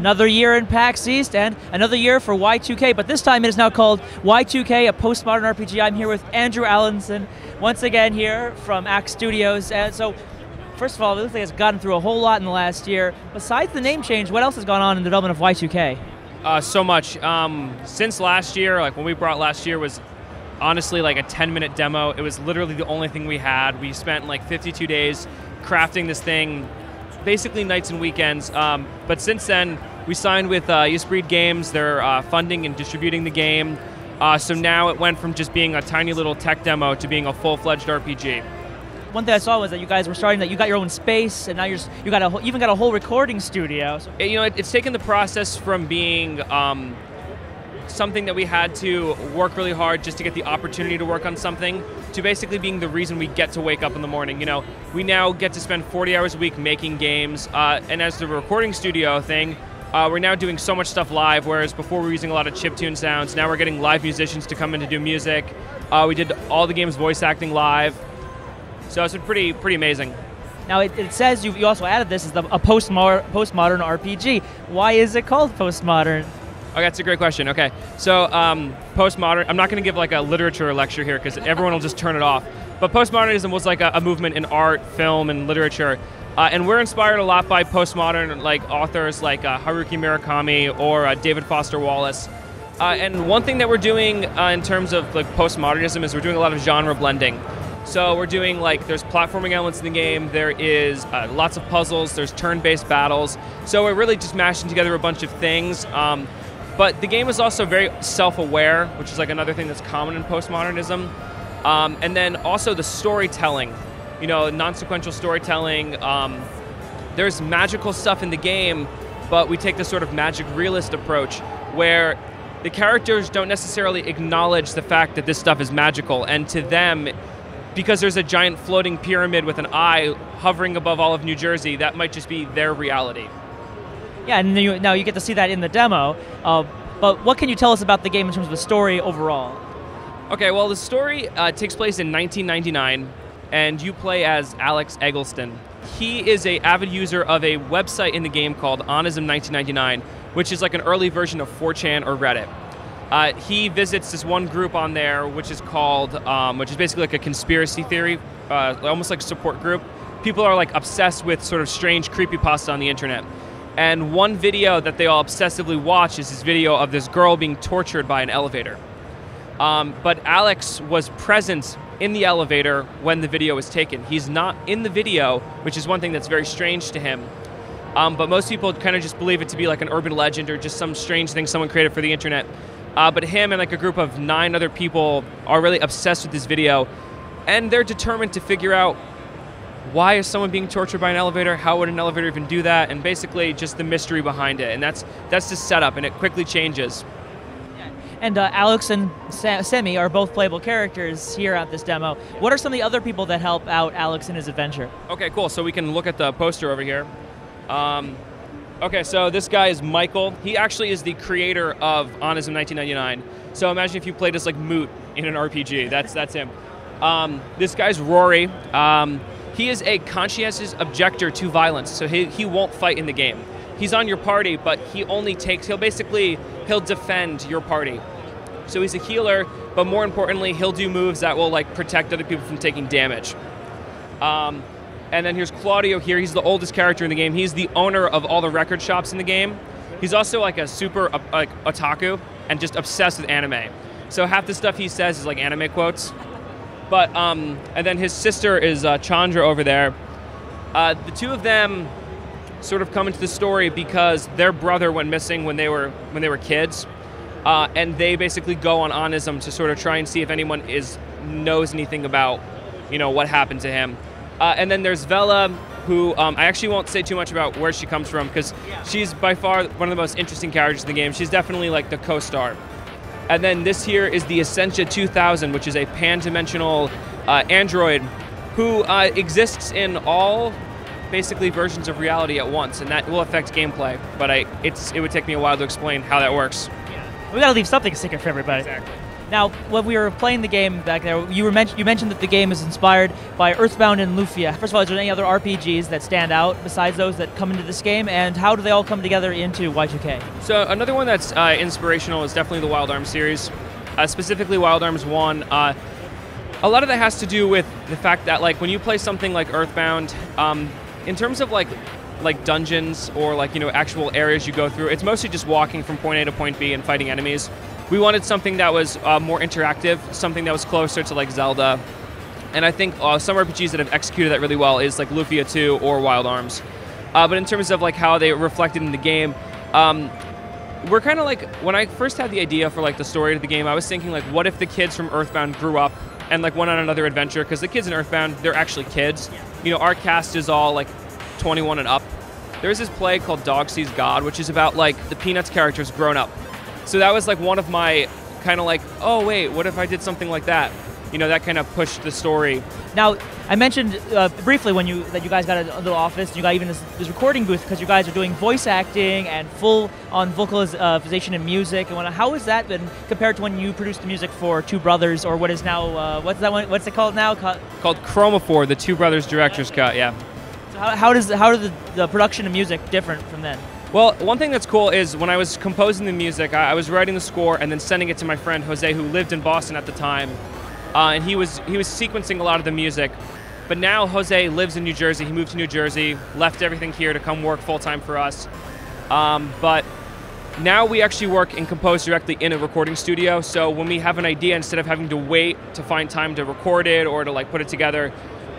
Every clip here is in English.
Another year in PAX East and another year for Y2K, but this time it is now called Y2K, a postmodern RPG. I'm here with Andrew Allanson, once again here from Ackk Studios. And so, first of all, it looks like it's gotten through a whole lot in the last year. Besides the name change, what else has gone on in the development of Y2K? So much. Since last year, like when we brought last year was honestly like a 10-minute demo. It was literally the only thing we had. We spent like 52 days crafting this thing, basically nights and weekends. But since then, we signed with Breed Games. They're funding and distributing the game. So now it went from just being a tiny little tech demo to being a full-fledged RPG. One thing I saw was that you guys were starting that you got your own space, and now you even got a whole recording studio. So It's taken the process from being something that we had to work really hard just to get the opportunity to work on something, to basically being the reason we get to wake up in the morning. We now get to spend 40 hours a week making games, and as the recording studio thing, we're now doing so much stuff live, whereas before we were using a lot of chiptune sounds. Now we're getting live musicians to come in to do music. We did all the game's voice acting live, so it's been pretty amazing. Now it says you also added this as a postmodern RPG. Why is it called postmodern? Okay, that's a great question. Okay, so postmodern, I'm not going to give like a literature lecture here because everyone will just turn it off. But postmodernism was like a movement in art, film, and literature. And we're inspired a lot by postmodern like authors like Haruki Murakami or David Foster Wallace. And one thing that we're doing in terms of like postmodernism is we're doing a lot of genre blending. So we're doing there's platforming elements in the game, there is lots of puzzles, there's turn-based battles. So we're really just mashing together a bunch of things. But the game is also very self-aware, which is like another thing that's common in postmodernism. And then also the storytelling, non-sequential storytelling. There's magical stuff in the game, but we take this sort of magic realist approach where the characters don't necessarily acknowledge the fact that this stuff is magical. And to them, because there's a giant floating pyramid with an eye hovering above all of New Jersey, that might just be their reality. Yeah, and now you get to see that in the demo. But what can you tell us about the game in terms of the story overall? Okay, well, the story takes place in 1999, and you play as Alex Eggleston. He is an avid user of a website in the game called Onism 1999, which is like an early version of 4chan or Reddit. He visits this one group on there, which is called, which is basically like a conspiracy theory, almost like a support group. People are like obsessed with sort of strange creepypasta on the internet. And one video that they all obsessively watch is this video of this girl being tortured by an elevator. But Alex was present in the elevator when the video was taken. He's not in the video, which is one thing that's very strange to him. But most people kind of just believe it to be like an urban legend or just some strange thing someone created for the internet. But him and like a group of 9 other people are really obsessed with this video. And they're determined to figure out, why is someone being tortured by an elevator? How would an elevator even do that? And basically just the mystery behind it. And that's the setup, and it quickly changes. And Alex and Semi are both playable characters here at this demo. What are some of the other people that help out Alex in his adventure? Okay, cool. So we can look at the poster over here. Okay, so this guy is Michael. He actually is the creator of Onism 1999. So imagine if you played as like Moot in an RPG. That's him. This guy's Rory. He is a conscientious objector to violence, so he won't fight in the game. He's on your party, but he'll defend your party. So he's a healer, but more importantly, he'll do moves that will like protect other people from taking damage. And then here's Claudio here. He's the oldest character in the game. He's the owner of all the record shops in the game. He's also like a super otaku and just obsessed with anime. So half the stuff he says is like anime quotes. But and then his sister is Chandra over there. The two of them sort of come into the story because their brother went missing when they were kids, and they basically go on Onism to sort of try and see if anyone knows anything about what happened to him. And then there's Vela, who I actually won't say too much about where she comes from because she's by far one of the most interesting characters in the game. She's definitely like the co-star. And then this here is the Essentia 2000, which is a pan-dimensional android who exists in all basically versions of reality at once, and that will affect gameplay. But it would take me a while to explain how that works. We gotta leave something secret for everybody. Exactly. Now, when we were playing the game back there, you mentioned that the game is inspired by Earthbound and Lufia. First of all, is there any other RPGs that stand out besides those that come into this game, and how do they all come together into Y2K? So another one that's inspirational is definitely the Wild Arms series, specifically Wild Arms 1. A lot of that has to do with the fact that like when you play something like Earthbound, in terms of like dungeons or like actual areas you go through, it's mostly just walking from point A to point B and fighting enemies. We wanted something that was more interactive, something that was closer to like Zelda, and I think some RPGs that have executed that really well is like Lufia 2 or Wild Arms. But in terms of like how they reflected in the game, we're kind of like, when I first had the idea for like the story of the game, I was thinking like, what if the kids from Earthbound grew up and like went on another adventure? Because the kids in Earthbound, they're actually kids. Our cast is all like 21 and up. There's this play called Dog Sees God, which is about like the Peanuts characters grown up. So that was like one of my kind of like, oh wait, what if I did something like that? That kind of pushed the story. Now, I mentioned briefly that you guys got a little office, you got even this recording booth because you guys are doing voice acting and full-on vocalization and music. And how has that been compared to when you produced the music for Two Brothers, or what is now, what's it called now? Called Chromophore, the Two Brothers Director's Cut, yeah. So how does the production of music different from then? Well, one thing that's cool is when I was composing the music, I was writing the score and then sending it to my friend Jose, who lived in Boston at the time, and he was sequencing a lot of the music. But now Jose lives in New Jersey. He moved to New Jersey, left everything here to come work full time for us. But now we actually work and compose directly in a recording studio. So when we have an idea, instead of having to wait to find time to record it or to like put it together,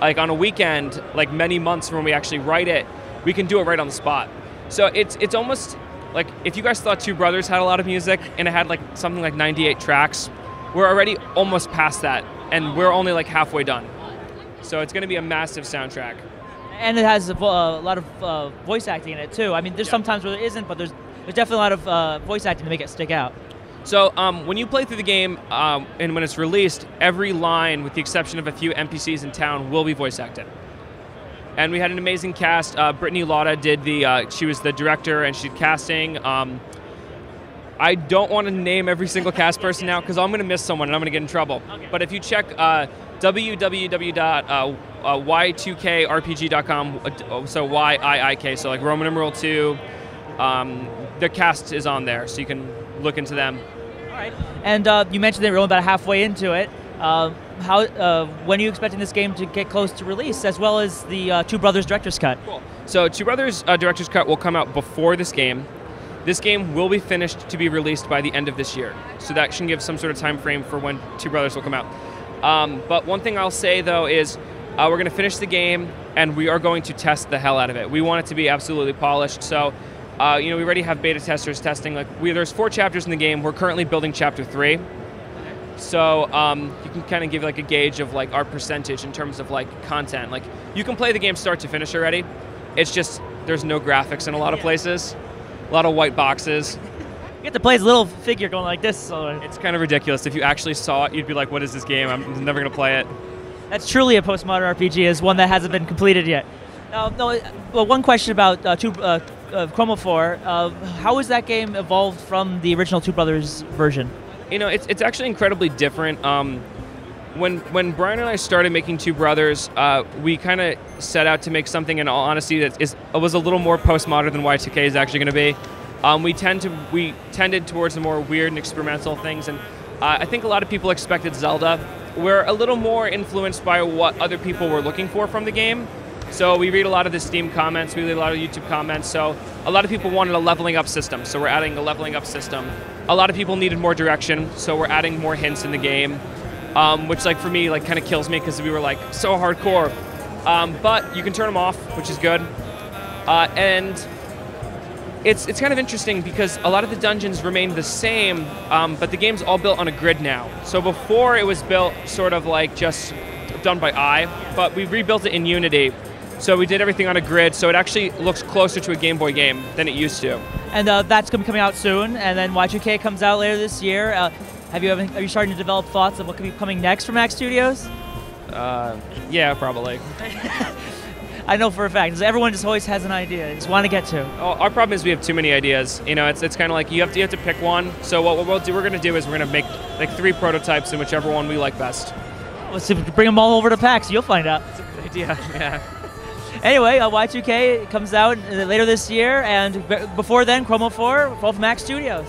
like on a weekend, like many months from when we actually write it, we can do it right on the spot. So it's almost like if you guys thought Two Brothers had a lot of music and it had like something like 98 tracks, we're already almost past that, and we're only like halfway done. So it's going to be a massive soundtrack. And it has a lot of voice acting in it too. I mean, there's sometimes where there isn't, but there's definitely a lot of voice acting to make it stick out. So when you play through the game and when it's released, every line, with the exception of a few NPCs in town, will be voice acted. And we had an amazing cast. Brittany Lauda did she was the director and she did casting. I don't want to name every single cast person now because I'm going to miss someone and I'm going to get in trouble. Okay. But if you check www.y2krpg.com, so YIIK, so like Roman numeral 2, the cast is on there, so you can look into them. All right. And you mentioned that we're only about halfway into it. When are you expecting this game to get close to release, as well as the Two Brothers Director's Cut? Cool. So Two Brothers Director's Cut will come out before this game. This game will be finished to be released by the end of this year. So that should give some sort of time frame for when Two Brothers will come out. But one thing I'll say, though, is we're going to finish the game, and we are going to test the hell out of it. We want it to be absolutely polished. So, we already have beta testers testing. There's 4 chapters in the game. We're currently building Chapter 3. So you can kind of give like a gauge of like our percentage in terms of like content. Like you can play the game start to finish already. It's just there's no graphics in a lot of places. A lot of white boxes. You get to play as a little figure going like this. So it's kind of ridiculous. If you actually saw it, you'd be like, what is this game? I'm never going to play it. That's truly a postmodern RPG, is one that hasn't been completed yet. Well, one question about Chromophore. How has that game evolved from the original Two Brothers version? It's actually incredibly different. When Brian and I started making Two Brothers, we kind of set out to make something, in all honesty, that was a little more postmodern than Y2K is actually going to be. We tended towards the more weird and experimental things, and I think a lot of people expected Zelda. We're a little more influenced by what other people were looking for from the game. So we read a lot of the Steam comments, we read a lot of YouTube comments, so a lot of people wanted a leveling up system, so we're adding a leveling up system. A lot of people needed more direction, so we're adding more hints in the game, which like for me like kind of kills me because we were like so hardcore. But you can turn them off, which is good. And it's kind of interesting because a lot of the dungeons remain the same, but the game's all built on a grid now. So before it was built sort of like just done by eye, but we rebuilt it in Unity. So we did everything on a grid, so it actually looks closer to a Game Boy game than it used to. And that's going to be coming out soon, and then Y2K comes out later this year. Are you starting to develop thoughts of what could be coming next from Ackk Studios? Yeah, probably. I know for a fact. Everyone just always has an idea. They just want to get to. Oh, our problem is we have too many ideas. You know, it's kind of like you have to pick one. So what we're going to do is we're going to make like 3 prototypes, and whichever one we like best. Let's see if we can bring them all over to PAX. You'll find out. That's a good idea. Yeah. Anyway, Y2K comes out later this year, and before then, Chromophore, both from Ackk Studios.